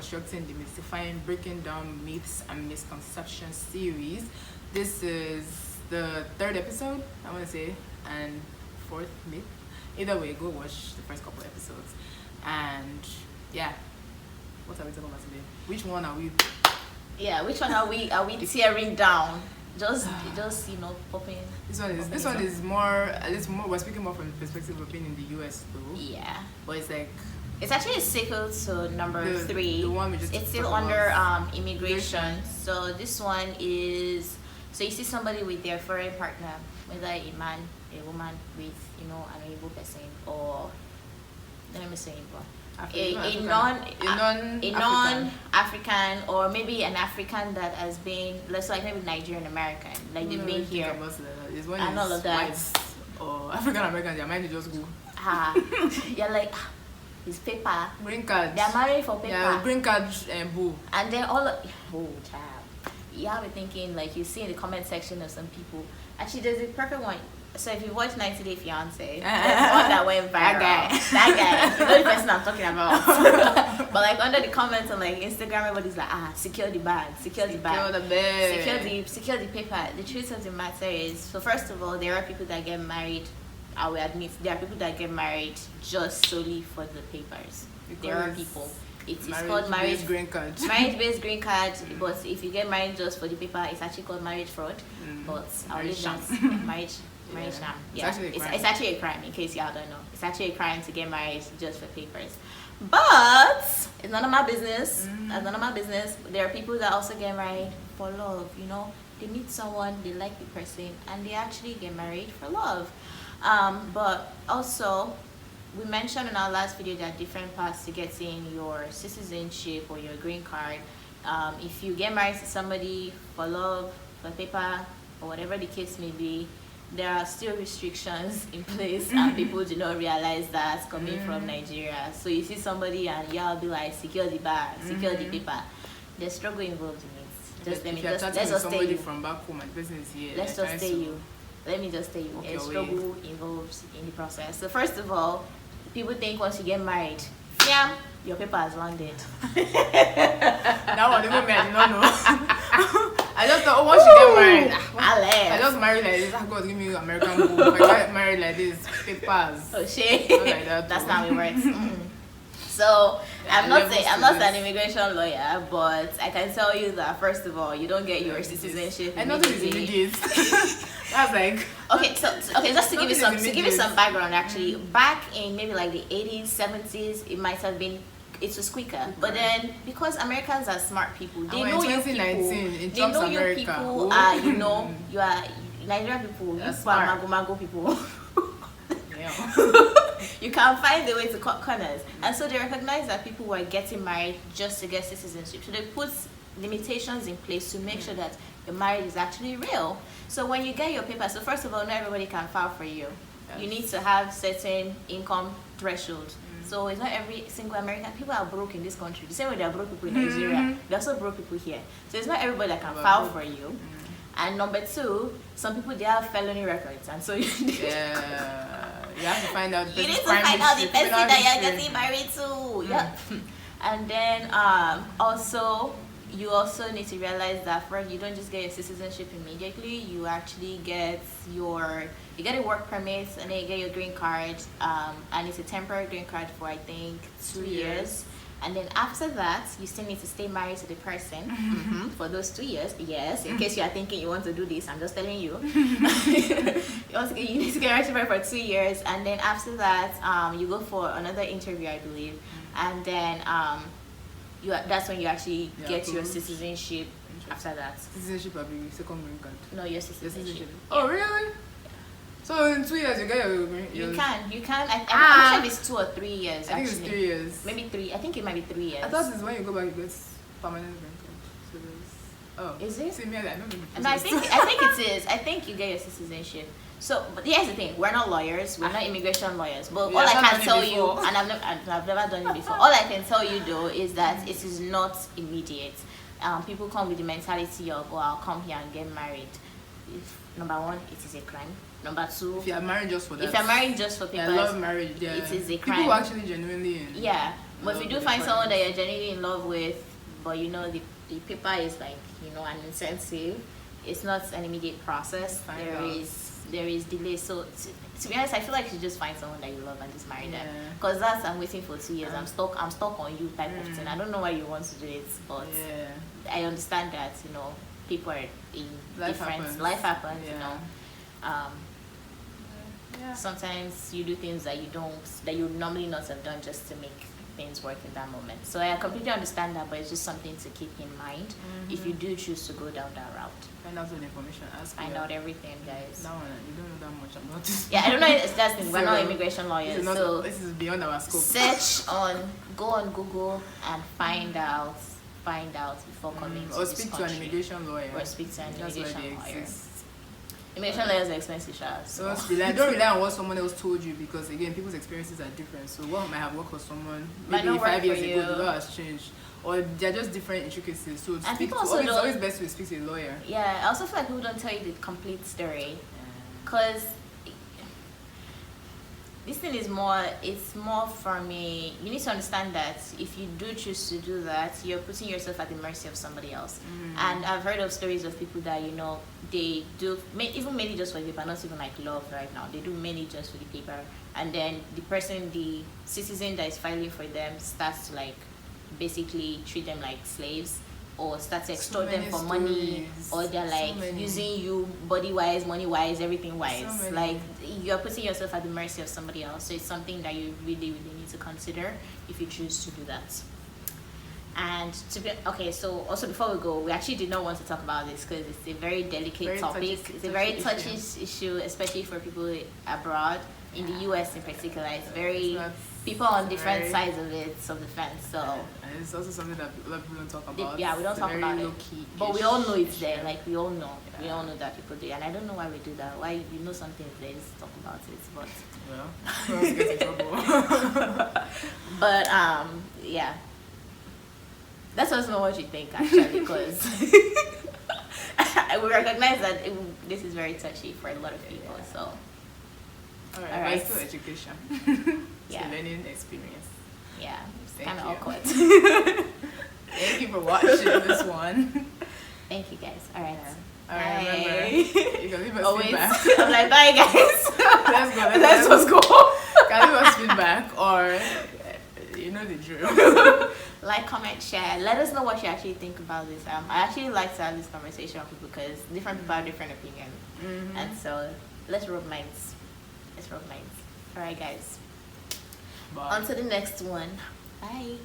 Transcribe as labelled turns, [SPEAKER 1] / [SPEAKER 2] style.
[SPEAKER 1] Deconstructing, Demystifying, Breaking Down Myths and Misconceptions series. This is the 3rd episode, I want to say, and 4th myth. Either way, go watch the first couple episodes. And yeah, what are we talking about today? Which one are we?
[SPEAKER 2] Yeah, which one are we tearing down? Just popping.
[SPEAKER 1] This one is more. It's more. We're speaking more from the perspective of being in the US, though.
[SPEAKER 2] Yeah,
[SPEAKER 1] but it's like
[SPEAKER 2] it's actually a sequel to number 3.
[SPEAKER 1] The one we just.
[SPEAKER 2] It's still under immigration. So this one is. So you see somebody with their foreign partner, whether a man, a woman with an able person, or let me say a non-African, or maybe an African that has been, let's say, like maybe Nigerian American, like they've been here,
[SPEAKER 1] and all of that, or African American, their mind is just go.
[SPEAKER 2] You're like, it's paper,
[SPEAKER 1] green card.
[SPEAKER 2] They're married for paper.
[SPEAKER 1] Yeah, green card and boo.
[SPEAKER 2] And then child. You have to thinking, like you see in the comment section of some people. Actually, there's a perfect one. So if you watch 90 Day Fiance, there's one that went viral. That guy, you know the person I'm talking about. But like under the comments on like Instagram, everybody's like, secure the bag, secure the bag, secure the paper. The truth of the matter is, so first of all, there are people that get married. I will admit, there are people that get married just solely for the papers. Because there are people. It is called marriage
[SPEAKER 1] green card.
[SPEAKER 2] Marriage-based green card, but if you get married just for the paper, it's actually called marriage fraud. But I'll leave that. Marriage sham. Yeah, it's actually a crime. In case y'all don't know, it's actually a crime to get married just for papers. But it's none of my business. It's none of my business. There are people that also get married for love. They meet someone, they like the person, and they actually get married for love. But also, we mentioned in our last video there are different paths to getting your citizenship or your green card. If you get married to somebody for love, for paper, or whatever the case may be, there are still restrictions in place, and people do not realize that coming from Nigeria. So you see somebody and y'all be like, secure the bag, secure the paper. There's struggle involved in it. Let's just tell you.
[SPEAKER 1] From back home and business here.
[SPEAKER 2] Let's just tell you. Let me just tell you. There's struggle involved in the process. So first of all, people think once you get married, your paper has landed.
[SPEAKER 1] That one, even me, I did not know. I just thought, once you get married, I just married like this. God, give me American book. If I get married like this, papers.
[SPEAKER 2] Oh shit.
[SPEAKER 1] Not like that.
[SPEAKER 2] That's not how it works. So I'm not an immigration lawyer, but I can tell you that first of all, you don't get your citizenship.
[SPEAKER 1] I know this immediate. That's like
[SPEAKER 2] just to give you some background. Actually, back in maybe like the 80s, 70s, it was quicker. But then because Americans are smart people, they know you people. They know you people are you are Nigerian people. You are mago people. You can find a way to cut corners, and so they recognize that people were getting married just to get citizenship. So they put limitations in place to make sure that your marriage is actually real. So when you get your paper, so first of all, not everybody can file for you. Yes. You need to have certain income threshold. So it's not every single American. People are broke in this country. The same way they are broke people in Nigeria. They're also broke people here. So it's not everybody that can file for you. And number 2, some people, they have felony records, and so you
[SPEAKER 1] have to find out.
[SPEAKER 2] You need to find out the person that you're getting married to. Yeah. And then also, you also need to realize that first, you don't just get your citizenship immediately. You actually get a work permit, and then you get your green card. And it's a temporary green card for I think 2 years. And then after that, you still need to stay married to the person for those 2 years. Yes, in case you are thinking you want to do this, I'm just telling you. You need to get married for 2 years, and then after that, you go for another interview, I believe, and then that's when you actually get your citizenship. After that,
[SPEAKER 1] citizenship will be second green card.
[SPEAKER 2] No, your citizenship.
[SPEAKER 1] Yeah. Oh, really? So in 2 years you get your
[SPEAKER 2] You can. I'm not sure if it's 2 or 3 years.
[SPEAKER 1] I think it's 3 years.
[SPEAKER 2] Maybe 3. I think it might be 3 years.
[SPEAKER 1] I thought it's when you go back you get permanent green card. So
[SPEAKER 2] is it?
[SPEAKER 1] See me, I don't know.
[SPEAKER 2] No, I think it is. I think you get your citizenship. So, but here's the thing: we're not lawyers. We're not immigration lawyers. But all I can tell you, and I've never done it before. All I can tell you though is that it is not immediate. People come with the mentality of, I'll come here and get married. Number 1, it is a crime. Number 2,
[SPEAKER 1] if you are married just for that.
[SPEAKER 2] If you're married just for papers,
[SPEAKER 1] I love marriage. Yeah.
[SPEAKER 2] It is a crime.
[SPEAKER 1] People actually genuinely.
[SPEAKER 2] Yeah. But if you do find someone that you're genuinely in love with, but you know the paper is like, you know, an incentive, it's not an immediate process. There is delay. So to be honest, I feel like you should just find someone that you love and just marry them. Because that's, I'm waiting for 2 years. I'm stuck on you type of thing. I don't know why you want to do it, but I understand that, you know, people are in life happens, you know. Sometimes you do things that you normally not have done just to make things work in that moment. So I completely understand that, but it's just something to keep in mind if you do choose to go down that route.
[SPEAKER 1] Find out all the information.
[SPEAKER 2] Find out everything, guys.
[SPEAKER 1] That one, you don't know that much about this.
[SPEAKER 2] Yeah, I don't know. That's the thing. We're not immigration lawyers, so
[SPEAKER 1] this is beyond our scope.
[SPEAKER 2] Go on Google and find out before coming to
[SPEAKER 1] or
[SPEAKER 2] this
[SPEAKER 1] speak
[SPEAKER 2] country.
[SPEAKER 1] to an immigration lawyer.
[SPEAKER 2] Or speak to an immigration lawyer.
[SPEAKER 1] Exist.
[SPEAKER 2] Immigration lawyers are expensive, so
[SPEAKER 1] don't rely on what someone else told you, because again, people's experiences are different. So what might have worked for someone maybe 5 years ago, the law has changed, or they're just different intricacies. So it's always best to speak to a lawyer.
[SPEAKER 2] Yeah, I also feel like people don't tell you the complete story, because this thing is more from me. You need to understand that if you do choose to do that, you're putting yourself at the mercy of somebody else. And I've heard of stories of people that, you know, they do even mainly just for the paper, not even like love right now. They do mainly just for the paper, and then the citizen that is filing for them starts to like basically treat them like slaves, or start to extort them for money, or they're like using you body wise, money wise, everything wise. Like you're putting yourself at the mercy of somebody else. So it's something that you really, really need to consider if you choose to do that. And so also before we go, we actually did not want to talk about this because it's a very delicate topic. It's a very touchy issue, especially for people abroad, in the US in particular. It's very people on different sides of the fence. So
[SPEAKER 1] and it's also something that a lot of people don't talk about.
[SPEAKER 2] Yeah, we don't talk about it, but we all know it's there. Like we all know, we all know that people do, and I don't know why we do that. Why you know something is there, just talk about it. But
[SPEAKER 1] we always get in trouble.
[SPEAKER 2] But yeah. Let us know what you think, actually, because we recognize that this is very touchy for a lot of people. So, all right.
[SPEAKER 1] It's still education. It's a learning experience.
[SPEAKER 2] Yeah, it's kind of awkward.
[SPEAKER 1] Thank you for watching this one.
[SPEAKER 2] Thank you, guys. All right.
[SPEAKER 1] All right. Remember, you can leave us feedback.
[SPEAKER 2] I'm like, bye, guys.
[SPEAKER 1] Let's go. Can leave us feedback, or you know the drill.
[SPEAKER 2] Like, comment, share. Let us know what you actually think about this. I actually like to have this conversation with people because different people have different opinions. And so let's rub minds. All right, guys.
[SPEAKER 1] Bye.
[SPEAKER 2] On to the next one. Bye.